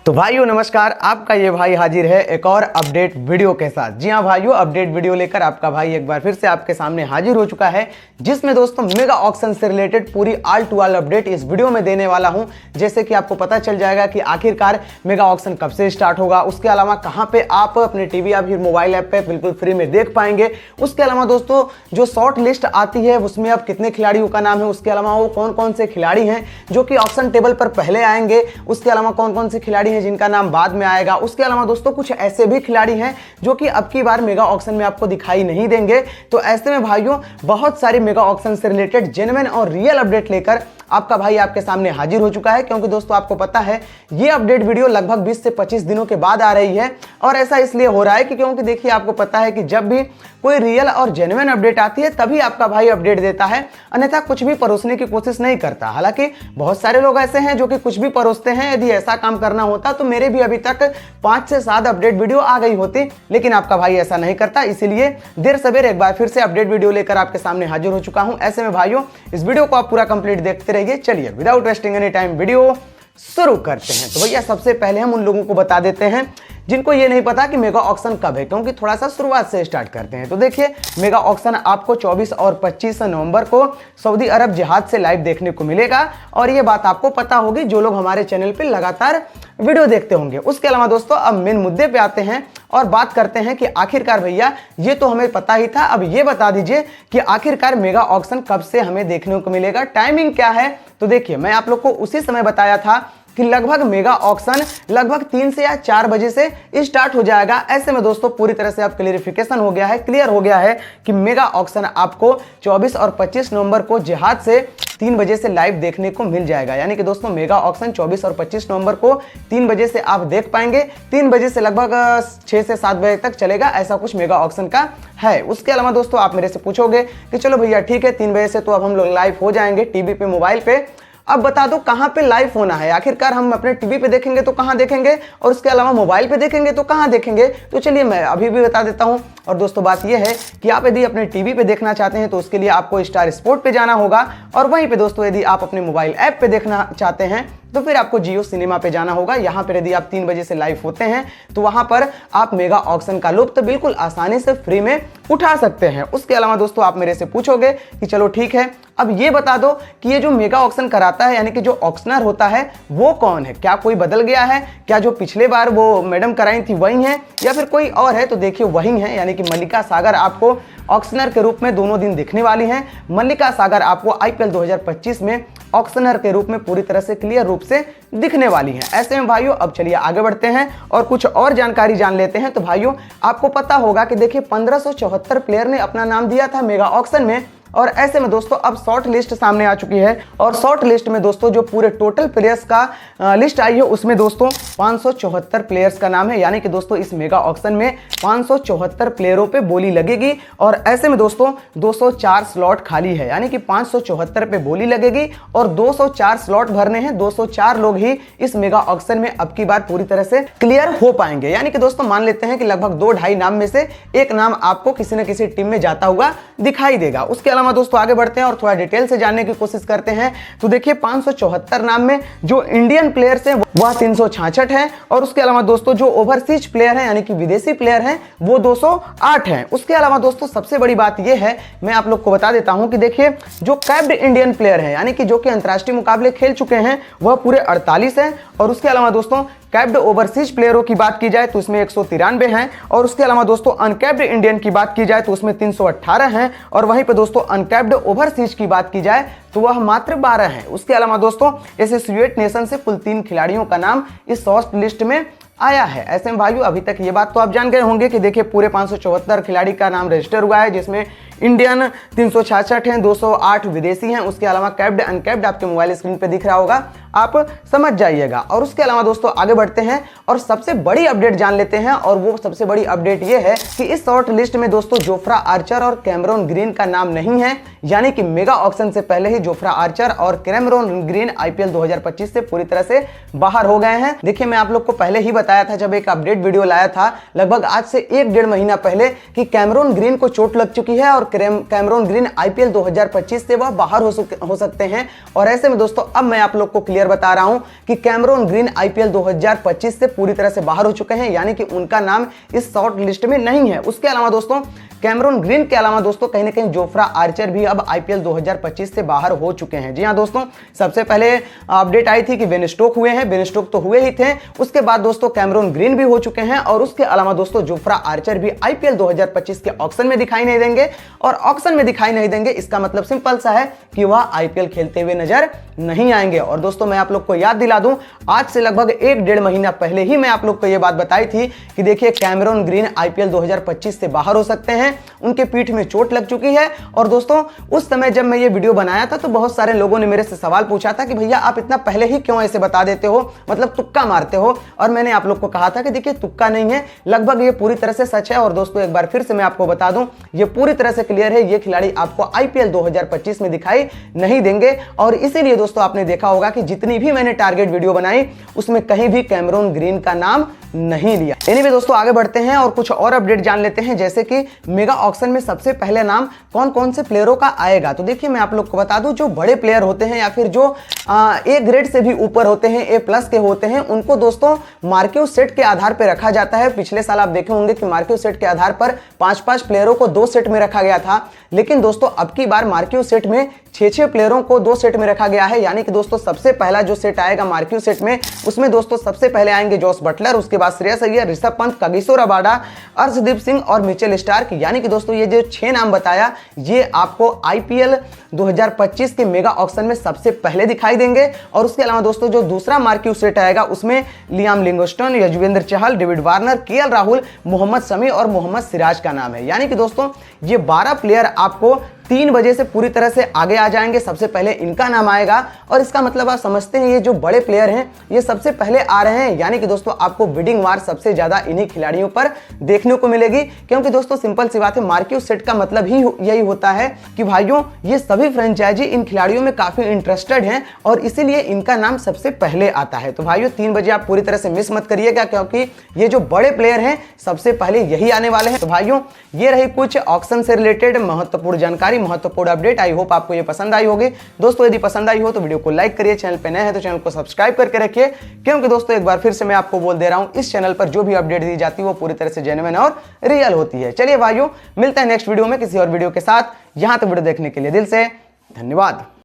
तो भाइयों नमस्कार, आपका ये भाई हाजिर है एक और अपडेट वीडियो के साथ। जी हाँ भाइयों, अपडेट वीडियो लेकर आपका भाई एक बार फिर से आपके सामने हाजिर हो चुका है, जिसमें दोस्तों मेगा ऑक्शन से रिलेटेड पूरी ऑल टू ऑल अपडेट इस वीडियो में देने वाला हूं। जैसे कि आपको पता चल जाएगा कि आखिरकार मेगा ऑक्शन कब से स्टार्ट होगा, उसके अलावा कहां पे आप अपने टीवी या फिर मोबाइल ऐप पे बिल्कुल फ्री में देख पाएंगे। उसके अलावा दोस्तों जो शॉर्ट लिस्ट आती है उसमें अब कितने खिलाड़ियों का नाम है, उसके अलावा वो कौन कौन से खिलाड़ी हैं जो कि ऑक्शन टेबल पर पहले आएंगे, उसके अलावा कौन कौन से खिलाड़ी हैं जिनका नाम बाद में आएगा। उसके अलावा दोस्तों कुछ ऐसे भी खिलाड़ी हैं जो कि अब की बार मेगा ऑक्शन में आपको दिखाई नहीं देंगे। तो ऐसे में भाइयों बहुत सारी मेगा ऑक्शन से रिलेटेड जेन्युइन और रियल अपडेट लेकर आपका भाई आपके सामने हाजिर हो चुका है। क्योंकि दोस्तों आपको पता है ये अपडेट वीडियो लगभग 20 से 25 दिनों के बाद आ रही है, और ऐसा इसलिए हो रहा है कि क्योंकि देखिए आपको पता है कि जब भी कोई रियल और जेन्युइन अपडेट आती है तभी आपका भाई अपडेट देता है, अन्यथा कुछ भी परोसने की कोशिश नहीं करता। हालांकि बहुत सारे लोग ऐसे हैं जो कि कुछ भी परोसते हैं। यदि ऐसा काम करना होता तो मेरे भी अभी तक 5 से 7 अपडेट वीडियो आ गई होती, लेकिन आपका भाई ऐसा नहीं करता। इसीलिए देर सवेर एक बार फिर से अपडेट वीडियो लेकर आपके सामने हाजिर हो चुका हूं। ऐसे में भाइयों इस वीडियो को आप पूरा कंप्लीट देखते रहिए। चलिए without wasting any time video शुरू करते हैं। तो भैया सबसे पहले हम उन लोगों को बता देते हैं जिनको ये नहीं पता कि मेगा ऑक्शन कब है, क्योंकि थोड़ा सा शुरुआत से स्टार्ट करते हैं। तो देखिए मेगा ऑक्शन आपको 24 और 25 नवंबर को सऊदी अरब जहाज से लाइव देखने को मिलेगा, और ये बात आपको पता होगी जो लोग हमारे चैनल पे लगातार वीडियो देखते होंगे। उसके अलावा दोस्तों अब मेन मुद्दे पे आते हैं और बात करते हैं कि आखिरकार भैया ये तो हमें पता ही था, अब ये बता दीजिए कि आखिरकार मेगा ऑक्शन कब से हमें देखने को मिलेगा, टाइमिंग क्या है। तो देखिए मैं आप लोग को उसी समय बताया था कि लगभग मेगा ऑक्शन लगभग 3 से या 4 बजे से स्टार्ट हो जाएगा। ऐसे में दोस्तों पूरी तरह से अब क्लियरिफिकेशन हो गया है, क्लियर हो गया है कि मेगा ऑक्शन आपको 24 और 25 नवंबर को जहाज से 3 बजे से लाइव देखने को मिल जाएगा। यानी कि दोस्तों मेगा ऑक्शन 24 और 25 नवंबर को 3 बजे से आप देख पाएंगे। 3 बजे से लगभग 6 से 7 बजे तक चलेगा, ऐसा कुछ मेगा ऑक्शन का है। उसके अलावा दोस्तों आप मेरे से पूछोगे कि चलो भैया ठीक है 3 बजे से तो अब हम लोग लाइव हो जाएंगे टीवी पे, मोबाइल पे। अब बता दो कहां पे लाइव होना है, आखिरकार हम अपने टीवी पे देखेंगे तो कहां देखेंगे, और उसके अलावा मोबाइल पे देखेंगे तो कहां देखेंगे। तो चलिए मैं अभी भी बता देता हूं। और दोस्तों बात यह है कि आप यदि अपने टीवी पे देखना चाहते हैं तो उसके लिए आपको स्टार स्पोर्ट पे जाना होगा, और वहीं पे दोस्तों यदि आप अपने मोबाइल ऐप पे देखना चाहते हैं तो फिर आपको जियो सिनेमा पे जाना होगा। यहाँ पर यदि आप 3 बजे से लाइव होते हैं तो वहां पर आप मेगा ऑक्शन का लुत्फ बिल्कुल आसानी से फ्री में उठा सकते हैं। उसके अलावा दोस्तों आप मेरे से पूछोगे कि चलो ठीक है अब ये बता दो कि ये जो मेगा ऑक्शन कराता है यानी कि जो ऑक्शनर होता है वो कौन है, क्या कोई बदल गया है, क्या जो पिछले बार वो मैडम कराई थी वही है या फिर कोई और है। तो देखिए वही है, यानी कि मल्लिका सागर आपको ऑक्शनर के रूप में दोनों दिन दिखने वाली हैं। मल्लिका सागर आपको आईपीएल 2025 में ऑक्शनर के रूप में पूरी तरह से क्लियर रूप से दिखने वाली हैं। ऐसे में भाइयों अब चलिए आगे बढ़ते हैं और कुछ और जानकारी जान लेते हैं। तो भाइयों आपको पता होगा कि देखिए 1574 प्लेयर ने अपना नाम दिया था मेगा ऑक्शन में, और ऐसे में दोस्तों अब शॉर्ट लिस्ट सामने आ चुकी है। और शॉर्ट लिस्ट में दोस्तों जो पूरे टोटल प्लेयर्स का लिस्ट आई है उसमें दोस्तों 574 प्लेयर्स का नाम है। यानी कि दोस्तों इस मेगा ऑक्शन में 574 प्लेयरों पे बोली लगेगी, और ऐसे में दोस्तों 204 स्लॉट खाली है। यानी कि 574 पे बोली लगेगी और 204 स्लॉट भरने हैं। 204 लोग ही इस मेगा ऑक्शन में अब की बार पूरी तरह से क्लियर हो पाएंगे। यानी कि दोस्तों मान लेते हैं कि लगभग 2-2.5 नाम में से एक नाम आपको किसी न किसी टीम में जाता हुआ दिखाई देगा। उसके अलावा दोस्तों आगे बढ़ते हैं और थोड़ा डिटेल से जानने की कोशिश करते हैं। तो देखिए 574 नाम में जो इंडियन प्लेयर्स हैं वह 366 हैं, और उसके अलावा दोस्तों जो ओवरसीज प्लेयर हैं यानी कि विदेशी प्लेयर हैं वो 208 हैं। उसके अलावा दोस्तों सबसे बड़ी बात यह है, मैं आप लोग को बता देता हूं कि देखिए जो कैप्ड इंडियन प्लेयर हैं यानी कि जो कि अंतरराष्ट्रीय मुकाबले खेल चुके हैं वह पूरे 48 हैं। और उसके अलावा दोस्तों कैप्ड ओवरसीज प्लेयरों की बात की जाए तो उसमें 193 हैं, और उसके अलावा दोस्तों अनकैप्ड इंडियन की बात की जाए तो उसमें 318 हैं, और वहीं पे दोस्तों अनकैप्ड ओवरसीज की बात की जाए तो वह मात्र 12 हैं। उसके अलावा दोस्तों एसोसिएट नेशन से कुल 3 खिलाड़ियों का नाम इस शॉर्ट लिस्ट में आया है। ऐसे में भाइयों अभी तक ये बात तो आप जान गए होंगे कि देखिए पूरे 574 खिलाड़ी का नाम रजिस्टर हुआ है, जिसमें इंडियन 366 हैं, 208 विदेशी हैं। उसके अलावा कैप्ड अनकैप्ड आपके मोबाइल स्क्रीन पे दिख रहा होगा, आप समझ जाइएगा। और उसके अलावा दोस्तों आगे बढ़ते हैं और सबसे बड़ी अपडेट जान लेते हैं, और वो सबसे बड़ी अपडेट ये है कि इस शॉर्ट लिस्ट में दोस्तों जोफ्रा आर्चर और कैमरॉन ग्रीन का नाम नहीं है। यानी कि मेगा ऑक्शन से पहले ही जोफ्रा आर्चर और कैमरॉन ग्रीन आईपीएल 2025 से पूरी तरह से बाहर हो गए हैं। देखिए मैं आप लोग को पहले ही बताया था जब एक अपडेट वीडियो लाया था लगभग आज से 1-1.5 महीना पहले कि कैमरॉन ग्रीन को चोट लग चुकी है और कैमरॉन ग्रीन आईपीएल 2025 से वह बाहर हो सकते हैं। और ऐसे में दोस्तों अब मैं आप लोग को क्लियर बता रहा हूं कि कैमरॉन ग्रीन आईपीएल 2025 से पूरी तरह से बाहर हो चुके हैं, यानी कि उनका नाम इस शॉर्ट लिस्ट में नहीं है। उसके अलावा दोस्तों कैमरॉन ग्रीन के अलावा दोस्तों कहीं ना कहीं जोफ्रा आर्चर भी अब आईपीएल 2025 से बाहर हो चुके हैं। जी हां दोस्तों, सबसे पहले अपडेट आई थी कि बेन स्टोक हुए हैं, बेन स्टोक तो हुए ही थे। उसके बाद दोस्तों कैमरॉन ग्रीन भी हो चुके हैं और उसके अलावा दोस्तों जोफ्रा आर्चर भी आईपीएल 2025 के ऑक्शन में दिखाई नहीं देंगे। और ऑक्शन में दिखाई नहीं देंगे इसका मतलब सिंपल सा है कि वह आईपीएल खेलते हुए नजर नहीं आएंगे। और दोस्तों मैं आप लोग को याद दिला दूं, आज से लगभग 1-1.5 महीना पहले ही मैं आप लोग को यह बात बताई थी कि देखिए कैमरॉन ग्रीन आईपीएल 2025 से बाहर हो सकते हैं, उनके पीठ में चोट लग चुकी है। और दोस्तों उस समय जब मैं ये वीडियो बनाया था तो बहुत सारे लोगों ने मेरे से सवाल पूछा था कि भैया आप इतना पहले ही क्यों ऐसे बता देते हो, मतलब तुक्का मारते हो। और मैंने आप लोग को कहा था कि देखिए तुक्का नहीं है, लगभग ये पूरी तरह से सच है। और दोस्तों एक बार फिर से मैं आपको बता दूं, ये पूरी तरह से क्लियर है, ये खिलाड़ी आपको आईपीएल 2025 में दिखाई नहीं देंगे। और इसीलिए दोस्तों आपने देखा होगा कि जितनी भी मैंने टारगेट वीडियो बनाई उसमें कहीं भी कैमरॉन ग्रीन का नाम नहीं लिया। एनीवे दोस्तों आगे बढ़ते हैं और कुछ और अपडेट जान लेते हैं, जैसे कि मेगा ऑक्शन में सबसे पहले नाम कौन कौन से प्लेयरों का आएगा। तो देखिए मैं आप लोग को बता दूं, जो बड़े प्लेयर होते हैं या फिर जो ए ग्रेड से भी ऊपर होते हैं, A+ के होते हैं, उनको दोस्तों मार्क्यू सेट के आधार पर रखा जाता है। पिछले साल आप देखे होंगे कि मार्क्यू सेट के आधार पर 5-5 प्लेयरों को 2 सेट में रखा गया था, लेकिन दोस्तों अब की बार मार्क्यू सेट में 6-6 प्लेयरों को 2 सेट में रखा गया है। यानी कि दोस्तों सबसे पहला जो सेट आएगा मार्क्यू सेट में, उसमें दोस्तों सबसे पहले आएंगे जॉस बटलर, उसके बाद श्रेयस अय्यर, ऋषभ पंत, कागिसो रबाडा, अर्शदीप सिंह और मिचेल स्टार्क। यानी कि दोस्तों ये जो 6 नाम बताया ये आपको आईपीएल 2025 के मेगा ऑक्शन में सबसे पहले दिखाई देंगे। और उसके अलावा दोस्तों जो दूसरा मार्क्यू सेट आएगा उसमें Liam Livingstone, Yuzvendra Chahal, David Warner, KL Rahul, Mohammed Shami और मोहम्मद सिराज का नाम है। यानी कि दोस्तों ये 12 प्लेयर आपको 3 बजे से पूरी तरह से आगे आ जाएंगे, सबसे पहले इनका नाम आएगा। और इसका मतलब आप समझते हैं ये जो बड़े प्लेयर हैं ये सबसे पहले आ रहे हैं। यानी कि दोस्तों आपको बिडिंग वार सबसे ज्यादा इन्हीं खिलाड़ियों पर देखने को मिलेगी, क्योंकि दोस्तों सिंपल सी बात है, मार्क्यू सेट का मतलब ही यही होता है कि भाइयों ये सभी फ्रेंचाइजी इन खिलाड़ियों में काफी इंटरेस्टेड हैं और इसीलिए इनका नाम सबसे पहले आता है। तो भाइयों 3 बजे आप पूरी तरह से मिस मत करिएगा, क्योंकि ये जो बड़े प्लेयर हैं सबसे पहले यही आने वाले हैं। तो भाइयों ये रही कुछ ऑक्शन से रिलेटेड महत्वपूर्ण जानकारी, महत्वपूर्ण अपडेट। आई होप आपको ये पसंद आई होगी। दोस्तों यदि पसंद आई हो तो वीडियो को लाइक करिए, चैनल पे नए हैं तो चैनल को सब्सक्राइब करके रखिए, क्योंकि दोस्तों एक बार फिर से मैं आपको बोल दे रहा हूं इस चैनल पर जो भी अपडेट दी जाती है वो पूरी तरह से जेन्युइन और रियल होती है। चलिए भाइयों मिलते हैं नेक्स्ट वीडियो में किसी और वीडियो के साथ। यहां तक वीडियो देखने के लिए दिल से धन्यवाद।